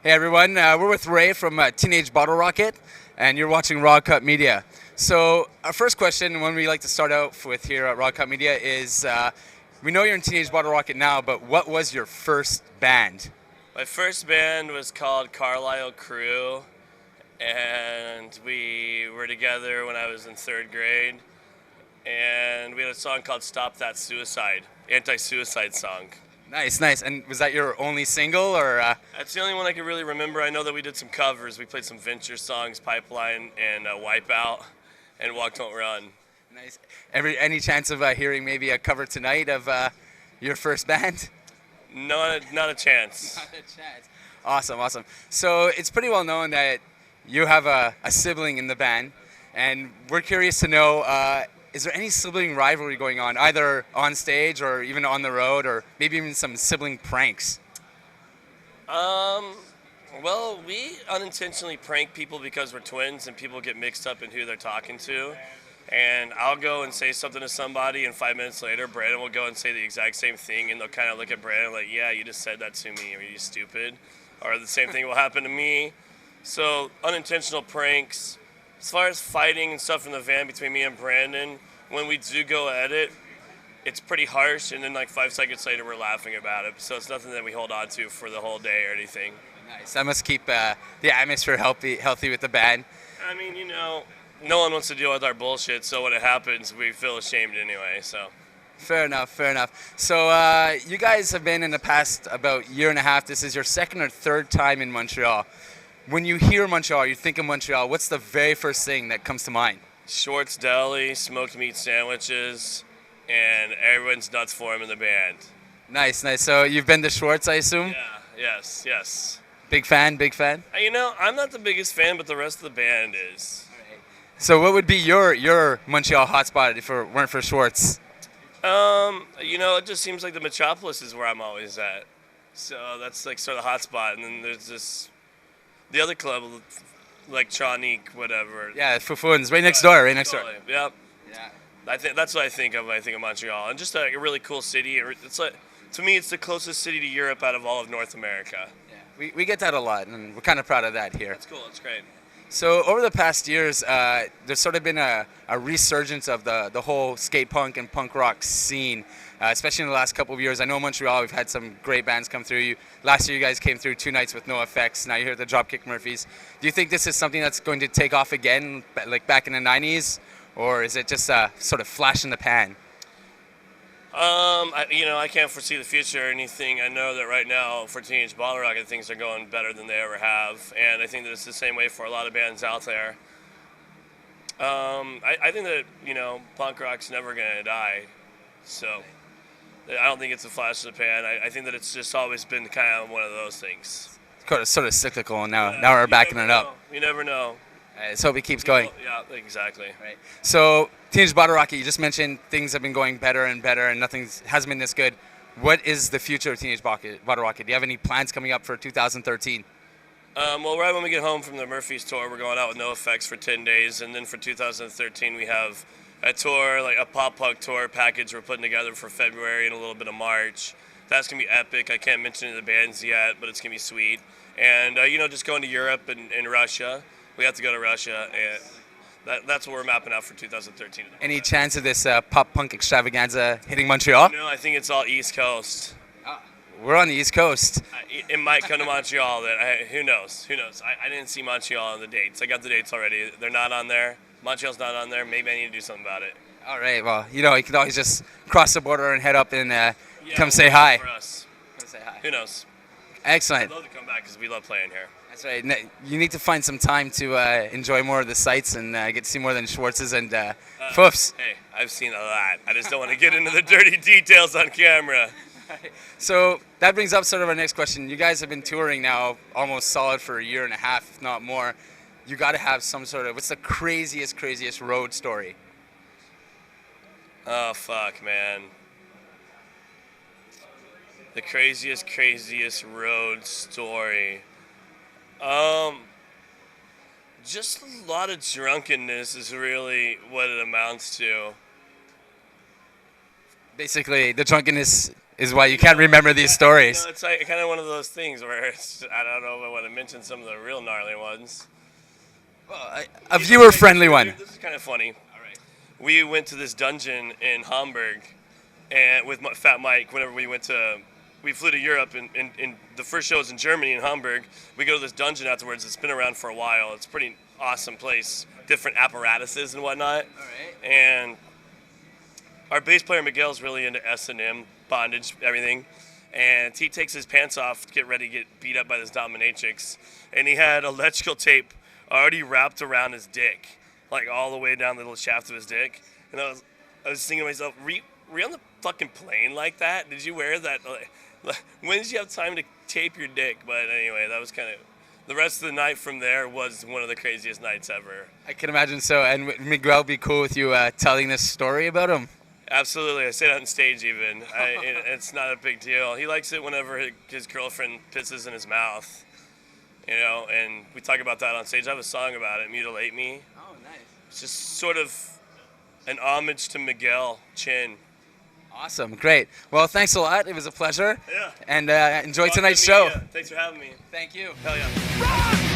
Hey everyone, we're with Ray from Teenage Bottlerocket, and you're watching Raw Cut Media. So our first question, one we like to start out with here at Raw Cut Media, is we know you're in Teenage Bottlerocket now, but what was your first band? My first band was called Carlisle Crew, and we were together when I was in third grade. And we had a song called Stop That Suicide, anti-suicide song. Nice, nice. And was that your only single, or? That's the only one I can really remember. I know that we did some covers. We played some Venture songs, Pipeline, and Wipeout, and Walk Don't Run. Nice. Any chance of hearing maybe a cover tonight of your first band? Not a chance. Not a chance. Awesome, awesome. So it's pretty well known that you have a sibling in the band, and we're curious to know, is there any sibling rivalry going on, either on stage or even on the road, or maybe even some sibling pranks? Well, we unintentionally prank people because we're twins and people get mixed up in who they're talking to. And I'll go and say something to somebody, and 5 minutes later, Brandon will go and say the exact same thing, and they'll kind of look at Brandon like, yeah, you just said that to me, are you stupid? Or the same thing will happen to me. So, unintentional pranks. As far as fighting and stuff in the van between me and Brandon, when we do go at it, it's pretty harsh, and then like 5 seconds later, we're laughing about it. So it's nothing that we hold on to for the whole day or anything. Nice. That must keep the atmosphere healthy with the band. I mean, no one wants to deal with our bullshit, so when it happens, we feel ashamed anyway, so. Fair enough, fair enough. So you guys have been in the past about year and a half. This is your second or third time in Montreal. When you hear Montreal, you think of Montreal, what's the very first thing that comes to mind? Schwartz Deli, smoked meat sandwiches, and everyone's nuts for him in the band. Nice, nice. So you've been to Schwartz, I assume? Yeah, yes. Big fan, big fan? I'm not the biggest fan, but the rest of the band is. So what would be your Montreal hotspot if it weren't for Schwartz? It just seems like the Metropolis is where I'm always at. So that's like sort of the hotspot, and then there's the other club, Electronique, whatever. Yeah, Fufun's right next door, right next door. Yep. Yeah. I think that's what I think of when I think of Montreal, and just a really cool city. It's like, to me, it's the closest city to Europe out of all of North America. Yeah, we get that a lot, and we're kind of proud of that here. That's cool. That's great. So over the past years, there's sort of been a resurgence of the whole skate punk and punk rock scene, especially in the last couple of years. I know Montreal, we've had some great bands come through. Last year you guys came through 2 nights with No Effects. Now you're here at the Dropkick Murphys. Do you think this is something that's going to take off again, like back in the 90s? Or is it just a sort of flash in the pan? I can't foresee the future or anything. I know that right now for Teenage Bottlerocket, things are going better than they ever have, and I think that it's the same way for a lot of bands out there. I think that punk rock's never gonna die, so I don't think it's a flash in the pan. I think that it's just always been kind of one of those things. It's sort of cyclical, and now we're backing it up. You never know. Let's hope it keeps going. Yeah, exactly. Right. So, Teenage Bottlerocket, you just mentioned things have been going better and better, and nothing hasn't been this good. What is the future of Teenage Bottlerocket? Do you have any plans coming up for 2013? Well, right when we get home from the Murphys tour, we're going out with No Effects for 10 days, and then for 2013 we have a tour, like a pop punk tour package we're putting together for February and a little bit of March. That's going to be epic. I can't mention any of the bands yet, but it's going to be sweet. And, just going to Europe and Russia. We have to go to Russia, and that's what we're mapping out for 2013. Any chance of this pop punk extravaganza hitting Montreal? No, I think it's all East Coast. We're on the East Coast. It might come to Montreal. Who knows? I didn't see Montreal on the dates. I got the dates already. They're not on there. Montreal's not on there. Maybe I need to do something about it. All right. Well, you can always just cross the border and head up and come say hi. For us. Come say hi. Who knows? Excellent. I'd love to come back because we love playing here. That's right. You need to find some time to enjoy more of the sights and get to see more than Schwartz's and Foofs. Hey, I've seen a lot. I just don't want to get into the dirty details on camera. So that brings up sort of our next question. You guys have been touring now almost solid for a year and a half, if not more. You got to have some sort of, what's the craziest road story? Oh, fuck, man. The craziest road story. Just a lot of drunkenness is really what it amounts to. Basically, the drunkenness is why you can't remember these stories. You know, it's like kind of one of those things where I don't know if I want to mention some of the real gnarly ones. Well, a viewer-friendly one. This is kind of funny. All right. We went to this dungeon in Hamburg, and with Fat Mike. Whenever we flew to Europe, and the first show was in Germany in Hamburg. We go to this dungeon afterwards. It's been around for a while. It's a pretty awesome place. Different apparatuses and whatnot. All right. And our bass player Miguel's really into S&M, bondage, everything. And he takes his pants off to get ready to get beat up by this dominatrix. And he had electrical tape already wrapped around his dick, like all the way down the little shaft of his dick. And I was thinking to myself, were you on the fucking plane like that? Did you wear that? When did you have time to tape your dick? But anyway, that was kind of... The rest of the night from there was one of the craziest nights ever. I can imagine so. And would Miguel be cool with you telling this story about him? Absolutely. I say that on stage even. It's not a big deal. He likes it whenever his girlfriend pisses in his mouth. You know, and we talk about that on stage. I have a song about it, Mutilate Me. Oh, nice. It's just sort of an homage to Miguel Chin. Awesome. Great. Well, thanks a lot. It was a pleasure. Yeah. And enjoy tonight's show. Thanks for having me. Thank you. Hell yeah.